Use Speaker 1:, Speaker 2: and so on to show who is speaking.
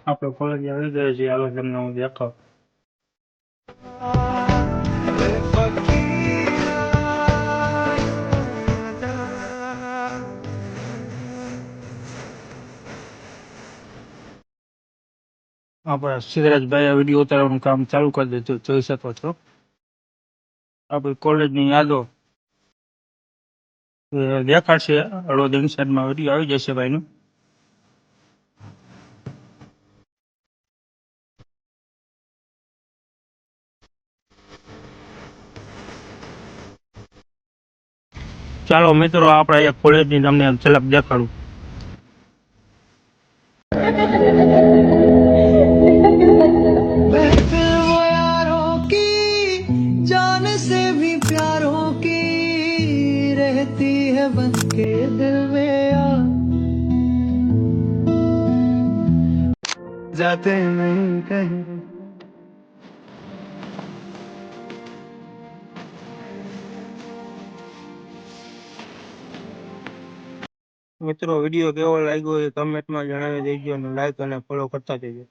Speaker 1: આપણે કોલેજ આવી ગયા છીએ, હાલો તમને હું દેખાવ. આપણા સિદ્ધરાજભાઈ આ વિડીયો ઉતારવાનું કામ ચાલુ કરી દીધું, જોઈ શકો છો. આપણી કોલેજની યાદો દેખાડશે. હળવદ ઇન્સાઇડમાં વિડીયો આવી જશે ભાઈનું. ચાલો મિત્રો, આપણે અહીંયા કોલેજની તમને ઝલક દેખાડું. जान से भी प्यारों की रहती है बन के दिल में यार जाते नहीं कहीं. મિત્રો, વિડીયો કેવો લાગ્યો એ કમેન્ટમાં જણાવી દેજો અને લાઈક અને ફોલો કરતા જજો.